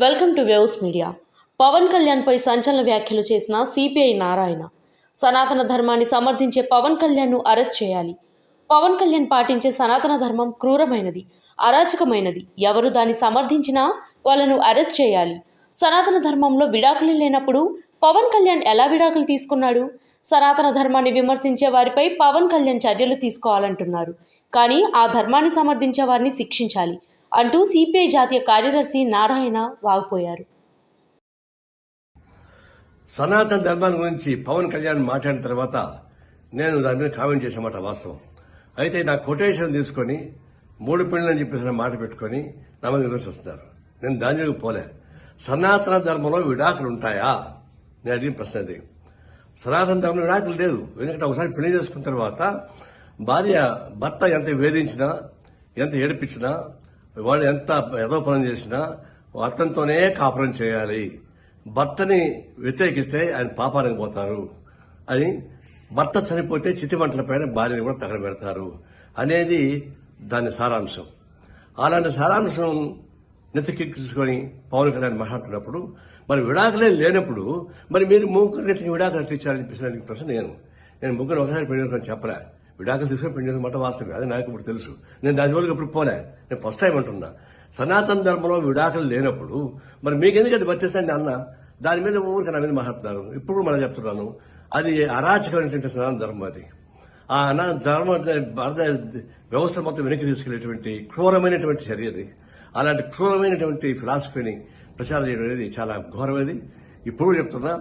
Welcome to waves media. Pawan కళ్యాణ్పై సంచలన వ్యాఖ్యలు చేసిన సిపిఐ నారాయణ. సనాతన ధర్మాన్ని సమర్థించే పవన్ కళ్యాణ్ను అరెస్ట్ చేయాలి. పవన్ కళ్యాణ్ పాటించే సనాతన ధర్మం క్రూరమైనది, అరాచకమైనది. ఎవరు దాన్ని సమర్థించినా వాళ్ళను అరెస్ట్ చేయాలి. సనాతన ధర్మంలో విడాకులు లేనప్పుడు పవన్ కళ్యాణ్ ఎలా విడాకులు తీసుకున్నాడు? సనాతన ధర్మాన్ని విమర్శించే వారిపై పవన్ కళ్యాణ్ చర్యలు తీసుకోవాలంటున్నారు. కానీ ఆ ధర్మాన్ని సమర్థించే వారిని శిక్షించాలి అంటూ సిపిఐ జాతీయ కార్యదర్శి నారాయణ వాగ్పోయారు. సనాతన ధర్మాన్ని గురించి పవన్ కళ్యాణ్ మాట్లాడిన తర్వాత నేను దాని మీద కామెంట్ చేసిన వాస్తవం. అయితే నా కొటేషన్ తీసుకొని 3 పెళ్లి అని చెప్పేసి మాట పెట్టుకొని నా మీద విమర్శిస్తున్నారు. నేను దాని జోలికి పోలే. సనాతన ధర్మంలో విడాకులు ఉంటాయా? నేను అడిగిన ప్రశ్న అది. సనాతన ధర్మంలో విడాకులు లేదు. ఎందుకంటే ఒకసారి పెళ్లి చేసుకున్న తర్వాత భర్త ఎంత వేధించినా, ఎంత ఏడిపించినా, వాళ్ళు ఎంత ఏదో పనులు చేసినా అతనితోనే కాపురం చేయాలి. భర్తని వ్యతిరేకిస్తే ఆయన పాపానికి పోతారు అని, భర్త చనిపోతే చితిమంటలపైన భార్యని కూడా తగలబెడతారు అనేది దాని సారాంశం. అలాంటి సారాంశం నెత్తికెక్కించుకొని పవన్ కళ్యాణ్ మాట్లాడుతున్నప్పుడు మరి విడాకులే లేనప్పుడు మరి మీరు ముగ్గురికి విడాకులు ఇచ్చారని చెప్పేసి ప్రశ్న నేను ముగ్గురు ఒకసారి పెళ్లి చేసుకొని చెప్పలే. విడాకులు తీసుకొని పెళ్లి చేసుకున్న మాట వాస్తవం. అది నాకు ఇప్పుడు తెలుసు. నేను దాని వరకు ఇప్పుడు పోలే. నేను ఫస్ట్ టైం అంటున్నా. సనాతన ధర్మంలో విడాకులు లేనప్పుడు మరి మీకెందుకు అది వర్తిస్తాను అన్న దాని మీద ఊరికి నా మీద మాట్లాడుతున్నారు. ఇప్పుడు మనం చెప్తున్నాను, అది అరాచకమైనటువంటి సనాతన ధర్మం. అది ఆ ధర్మ వ్యవస్థ మొత్తం వెనక్కి తీసుకెళ్లేటువంటి క్రూరమైనటువంటి చర్య అది. అలాంటి క్రూరమైనటువంటి ఫిలాసఫీని ప్రచారం చేయడం అనేది చాలా ఘోరమేది. ఇప్పుడు చెప్తున్నా,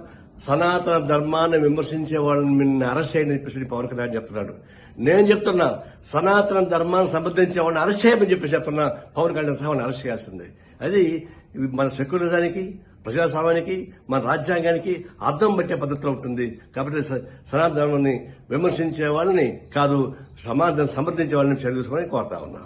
సనాతన ధర్మాన్ని విమర్శించే వాళ్ళని నిన్ను అరెస్ట్ చేయని చెప్పేసి పవన్ కళ్యాణ్ చెప్తున్నాడు. నేను చెప్తున్నా, సనాతన ధర్మాన్ని సమర్థించే వాళ్ళని అరెస్ట్ చేయమని చెప్పేసి చెప్తున్నా. పవన్ కళ్యాణ్ వాళ్ళని అరెస్ట్ చేయాల్సిందే. అది మన సెక్యులరిజానికి, ప్రజాస్వామ్యానికి, మన రాజ్యాంగానికి అర్థం పట్టే పద్ధతిలో ఉంటుంది. కాబట్టి సనాతన ధర్మాన్ని విమర్శించే వాళ్ళని కాదు, సమాజం సమర్థించే వాళ్ళని చర్య తీసుకోవాలని కోరుతా ఉన్నా.